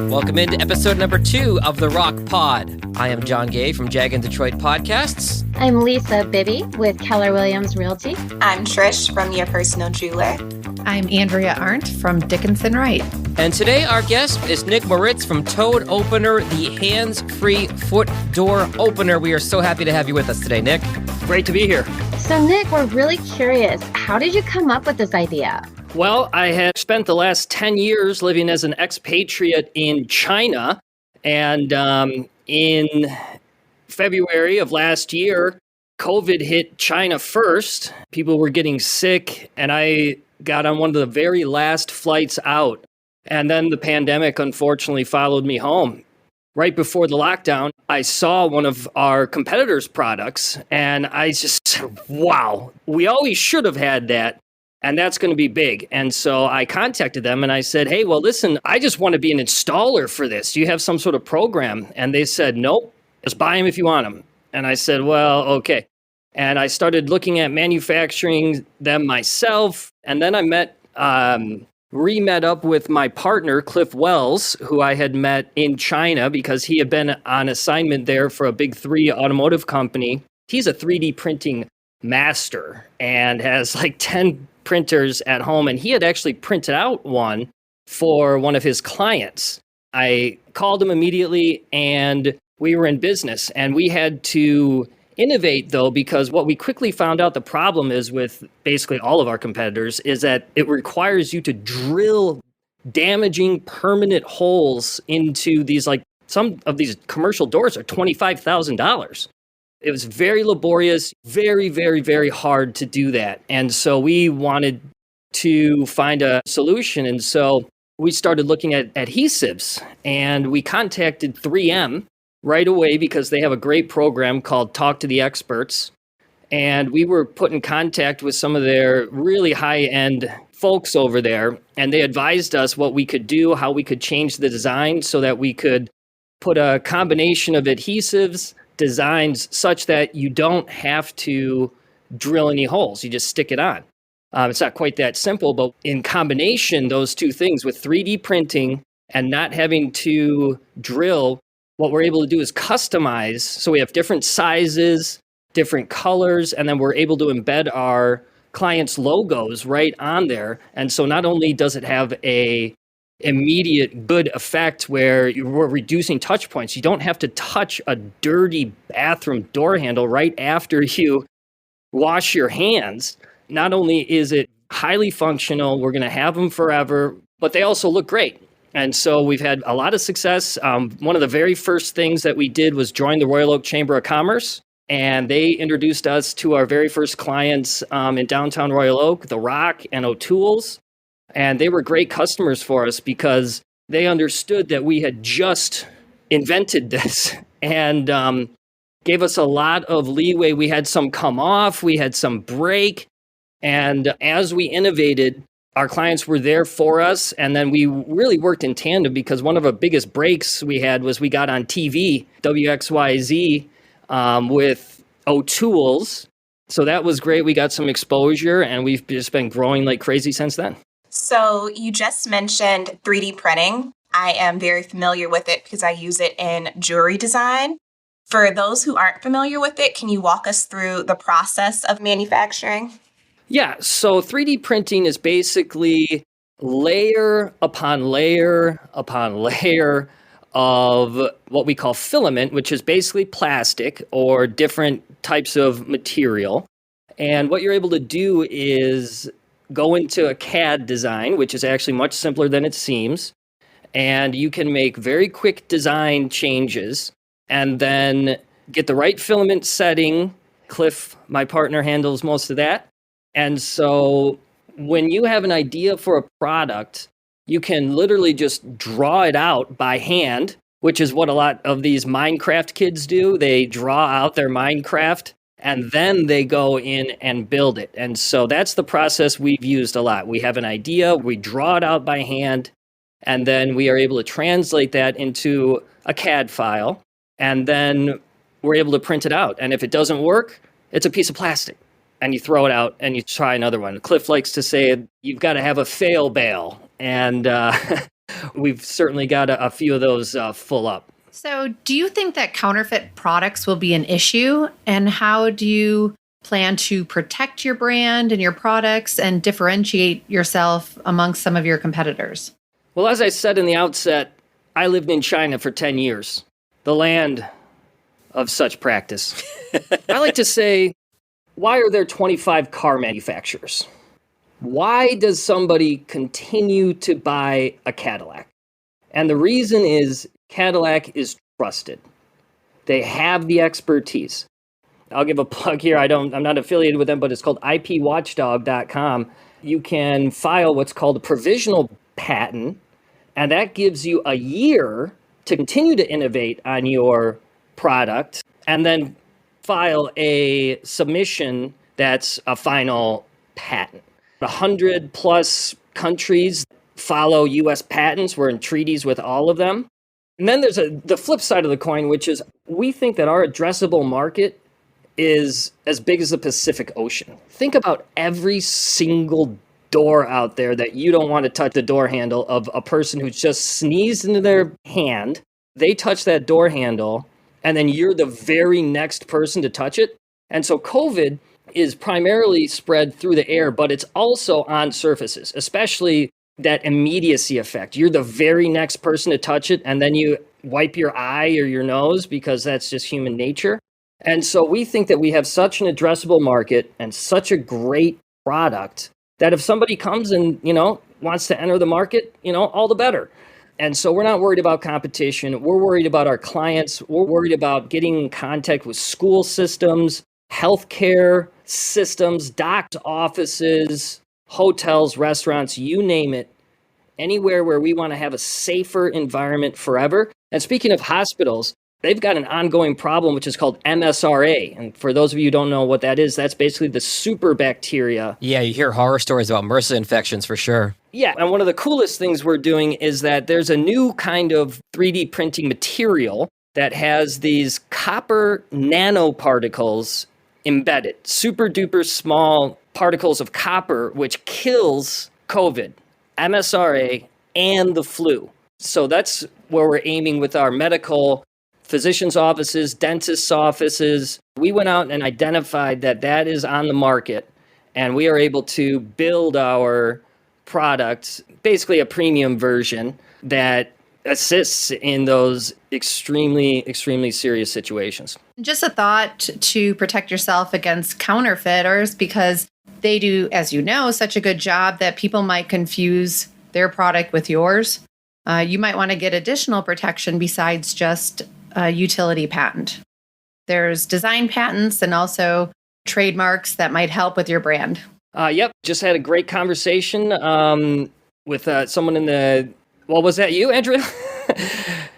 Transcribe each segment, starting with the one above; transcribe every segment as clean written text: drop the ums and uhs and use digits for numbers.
Welcome into episode number 2 of the Rocc Pod. I am John Gay from Jag and Detroit Podcasts. I'm Lisa Bibby with Keller Williams Realty. I'm Trish from Your Personal Jeweler. I'm Andrea Arndt from Dickinson Wright. And today our guest is Nick Moritz from Toad Opener, the hands-free foot door opener. We are so happy to have you with us today, Nick. Great to be here. So Nick, we're really curious. How did you come up with this idea? Well, I had spent the last 10 years living as an expatriate in China. And in February of last year, COVID hit China first. People were getting sick, and I got on one of the very last flights out. And then the pandemic, unfortunately, followed me home. Right before the lockdown, I saw one of our competitors' products, and I just said, wow, we always should have had that. And that's going to be big. And so I contacted them and I said, hey, well, listen, I just want to be an installer for this. Do you have some sort of program? And they said, nope, just buy them if you want them. And I said, well, okay. And I started looking at manufacturing them myself. And then I met up with my partner, Cliff Wells, who I had met in China because he had been on assignment there for a big 3 automotive company. He's a 3D printing master and has like 10 printers at home, and he had actually printed out one for one of his clients. I called him immediately and we were in business, and we had to innovate though, because what we quickly found out the problem is with basically all of our competitors is that it requires you to drill damaging permanent holes into these, like some of these commercial doors are $25,000. It was very laborious, very, very, very hard to do that. And so we wanted to find a solution. And so we started looking at adhesives, and we contacted 3M right away because they have a great program called Talk to the Experts. And we were put in contact with some of their really high-end folks over there. And they advised us what we could do, how we could change the design so that we could put a combination of adhesives, designs such that you don't have to drill any holes. You just stick it on. It's not quite that simple, but in combination, those two things with 3D printing and not having to drill, what we're able to do is customize. So we have different sizes, different colors, and then we're able to embed our clients' logos right on there. And so not only does it have a immediate good effect where we're reducing touch points. You don't have to touch a dirty bathroom door handle right after you wash your hands. Not only is it highly functional, we're going to have them forever, but they also look great. And so we've had a lot of success. One of the very first things that we did was join the Royal Oak Chamber of Commerce, and they introduced us to our very first clients in downtown Royal Oak, the Rocc and O'Toole's. And they were great customers for us because they understood that we had just invented this and gave us a lot of leeway. We had some come off, we had some break. And as we innovated, our clients were there for us. And then we really worked in tandem because one of the biggest breaks we had was we got on TV, WXYZ, with O'Toole's. So that was great. We got some exposure and we've just been growing like crazy since then. So you just mentioned 3D printing. I am very familiar with it because I use it in jewelry design. For those who aren't familiar with it, can you walk us through the process of manufacturing? Yeah, so 3D printing is basically layer upon layer upon layer of what we call filament, which is basically plastic or different types of material. And what you're able to do is go into a CAD design, which is actually much simpler than it seems. And you can make very quick design changes and then get the right filament setting. Cliff, my partner, handles most of that. And so when you have an idea for a product, you can literally just draw it out by hand, which is what a lot of these Minecraft kids do. They draw out their Minecraft and then they go in and build it. And so that's the process we've used a lot. We have an idea, we draw it out by hand, and then we are able to translate that into a CAD file, and then we're able to print it out. And if it doesn't work, it's a piece of plastic, and you throw it out and you try another one. Cliff likes to say you've got to have a fail bail. And We've certainly got a few of those full up. So, do you think that counterfeit products will be an issue? And how do you plan to protect your brand and your products and differentiate yourself amongst some of your competitors? Well, as I said in the outset, I lived in China for 10 years, the land of such practice. I like to say, why are there 25 car manufacturers? Why does somebody continue to buy a Cadillac? And the reason is Cadillac is trusted. They have the expertise. I'll give a plug here. I'm not affiliated with them, but it's called IPWatchdog.com. You can file what's called a provisional patent, and that gives you a year to continue to innovate on your product, and then file a submission that's a final patent. 100 plus countries follow U.S. patents. We're in treaties with all of them. And then there's the flip side of the coin, which is we think that our addressable market is as big as the Pacific Ocean. Think about every single door out there that you don't want to touch the door handle of a person who's just sneezed into their hand. They touch that door handle, and then you're the very next person to touch it. And so COVID is primarily spread through the air, but it's also on surfaces, especially that immediacy effect. You're the very next person to touch it, and then you wipe your eye or your nose because that's just human nature. And so we think that we have such an addressable market and such a great product that if somebody comes and, wants to enter the market, all the better. And so we're not worried about competition. We're worried about our clients. We're worried about getting in contact with school systems, healthcare systems, doctor's offices, hotels, restaurants, you name it, anywhere where we want to have a safer environment forever. And speaking of hospitals, they've got an ongoing problem, which is called MRSA. And for those of you who don't know what that is, that's basically the super bacteria. Yeah, you hear horror stories about MRSA infections for sure. Yeah, and one of the coolest things we're doing is that there's a new kind of 3D printing material that has these copper nanoparticles embedded, super duper small particles of copper, which kills COVID, MRSA, and the flu. So that's where we're aiming with our medical physicians' offices, dentists' offices. We went out and identified that that is on the market, and we are able to build our product, basically a premium version that assists in those extremely, extremely serious situations. Just a thought to protect yourself against counterfeiters, because they do, as you know, such a good job that people might confuse their product with yours. You might want to get additional protection besides just a utility patent. There's design patents and also trademarks that might help with your brand. Yep, just had a great conversation with someone in the... Well, was that you, Andrea?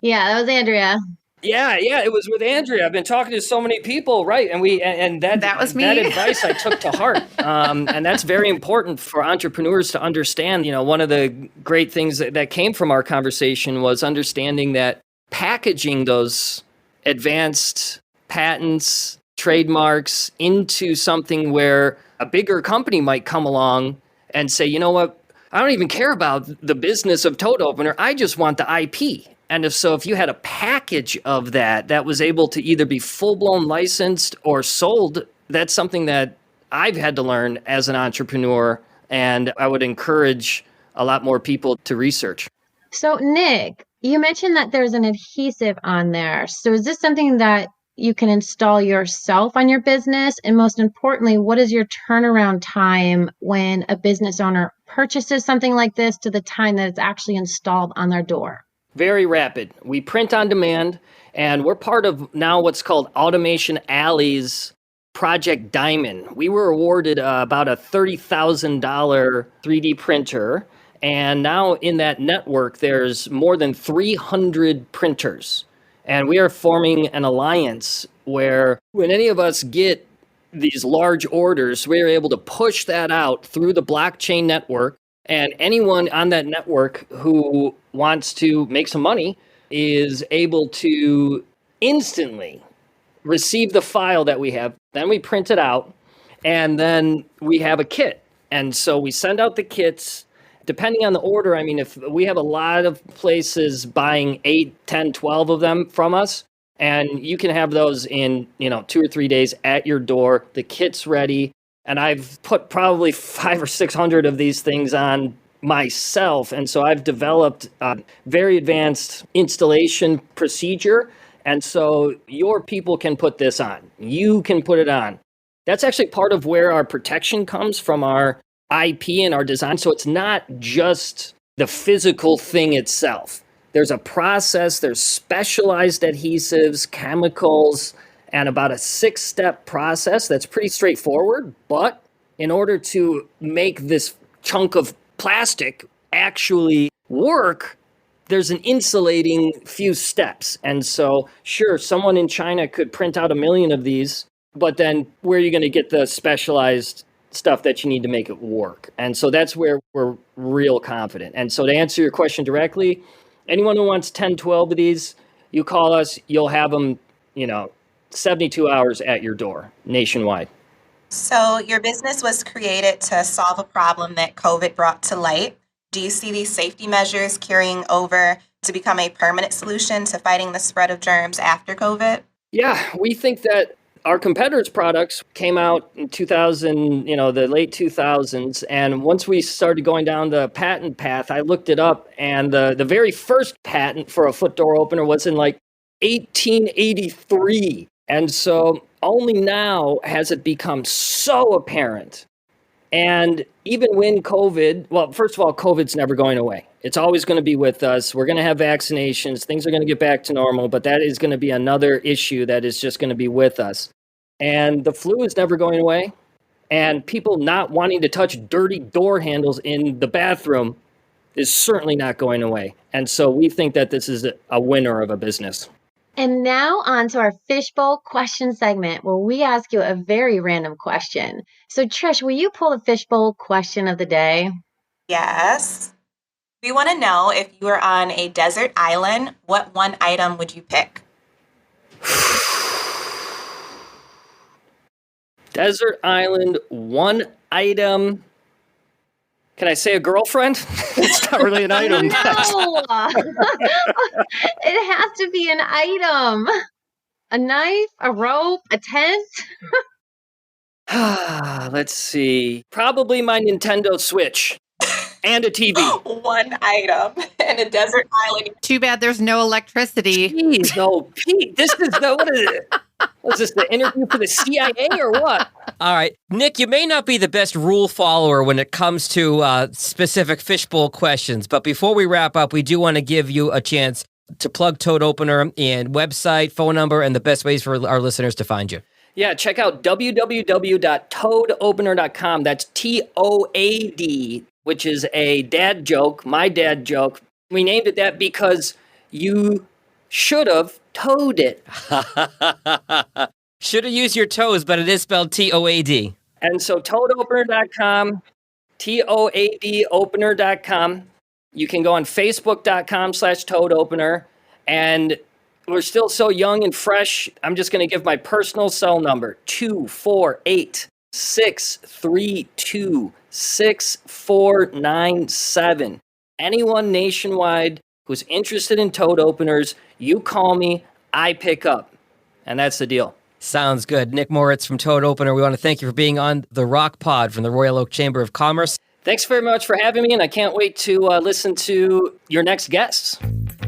Yeah, that was Andrea. Yeah, it was with Andrea. I've been talking to so many people, right? And that was me. That advice I took to heart, and that's very important for entrepreneurs to understand. One of the great things that came from our conversation was understanding that packaging those advanced patents, trademarks into something where a bigger company might come along and say, you know what, I don't even care about the business of Toad Opener. I just want the IP. And if you had a package of that was able to either be full-blown licensed or sold, that's something that I've had to learn as an entrepreneur, and I would encourage a lot more people to research. So, Nick, you mentioned that there's an adhesive on there. So is this something that you can install yourself on your business? And most importantly, what is your turnaround time when a business owner purchases something like this to the time that it's actually installed on their door? Very rapid. We print on demand, and we're part of now what's called Automation Alley's Project Diamond. We were awarded about a $30,000 3D printer, and now in that network, there's more than 300 printers. And we are forming an alliance where when any of us get these large orders, we're able to push that out through the blockchain network. And anyone on that network who wants to make some money is able to instantly receive the file that we have. Then we print it out, and then we have a kit. And so we send out the kits, depending on the order, I mean, if we have a lot of places buying 8, 10, 12 of them from us, and you can have those in, 2 or 3 days at your door. The kit's ready. And I've put probably 500 or 600 of these things on myself. And so I've developed a very advanced installation procedure. And so your people can put this on. You can put it on. That's actually part of where our protection comes from, our IP and our design. So it's not just the physical thing itself. There's a process, there's specialized adhesives, chemicals, and about a 6-step process that's pretty straightforward. But in order to make this chunk of plastic actually work, there's an insulating few steps. And so, sure, someone in China could print out 1 million of these, but then where are you going to get the specialized stuff that you need to make it work? And so that's where we're real confident. And so to answer your question directly, anyone who wants 10, 12 of these, you call us, you'll have them, 72 hours at your door nationwide. So your business was created to solve a problem that COVID brought to light. Do you see these safety measures carrying over to become a permanent solution to fighting the spread of germs after COVID? Yeah, we think that our competitors' products came out in 2000, the late 2000s. And once we started going down the patent path, I looked it up, and the very first patent for a foot door opener was in 1883. And so only now has it become so apparent. And even when first of all, COVID's never going away. It's always going to be with us. We're going to have vaccinations. Things are going to get back to normal, but that is going to be another issue that is just going to be with us. And the flu is never going away. And people not wanting to touch dirty door handles in the bathroom is certainly not going away. And so we think that this is a winner of a business. And now on to our Fishbowl Question segment, where we ask you a very random question. So Trish, will you pull the Fishbowl Question of the day? Yes. We want to know, if you were on a desert island, what one item would you pick? Desert island, one item. Can I say a girlfriend? It's not really an item. No! It has to be an item. A knife, a rope, a tent. Let's see. Probably my Nintendo Switch and a TV. One item in a desert island. Too bad there's no electricity. Jeez, no, Pete, what is it? Was this the interview for the CIA or what? All right. Nick, you may not be the best rule follower when it comes to specific fishbowl questions, but before we wrap up, we do want to give you a chance to plug Toad Opener and website, phone number, and the best ways for our listeners to find you. Yeah, check out www.toadopener.com. That's TOAD, which is a dad joke, my dad joke. We named it that because you should have toed it. Should have used your toes, but it is spelled TOAD. And so toadopener.com, TOADopener.com. You can go on Facebook.com/toadopener. And we're still so young and fresh. I'm just going to give my personal cell number, 248-632-6497. Anyone nationwide who's interested in toad openers, you call me, I pick up. And that's the deal. Sounds good. Nick Moritz from Toad Opener. We want to thank you for being on the Rocc Pod from the Royal Oak Chamber of Commerce. Thanks very much for having me, and I can't wait to listen to your next guests.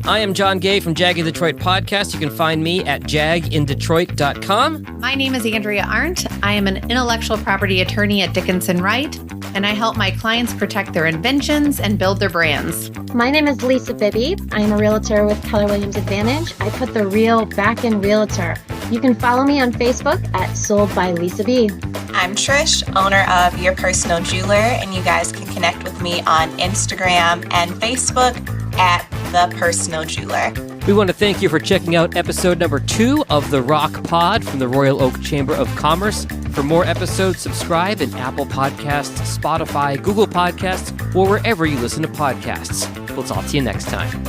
I am John Gay from Jag in Detroit Podcast. You can find me at jagindetroit.com. My name is Andrea Arndt. I am an intellectual property attorney at Dickinson Wright, and I help my clients protect their inventions and build their brands. My name is Lisa Bibby. I am a realtor with Keller Williams Advantage. I put the real back in realtor. You can follow me on Facebook at Sold by Lisa B. I'm Trish, owner of Your Personal Jeweler, and you guys can connect with me on Instagram and Facebook at The Personal Jeweler. We want to thank you for checking out episode number 2 of the Rocc Pod from the Royal Oak Chamber of Commerce. For more episodes, subscribe in Apple Podcasts, Spotify, Google Podcasts, or wherever you listen to podcasts. We'll talk to you next time.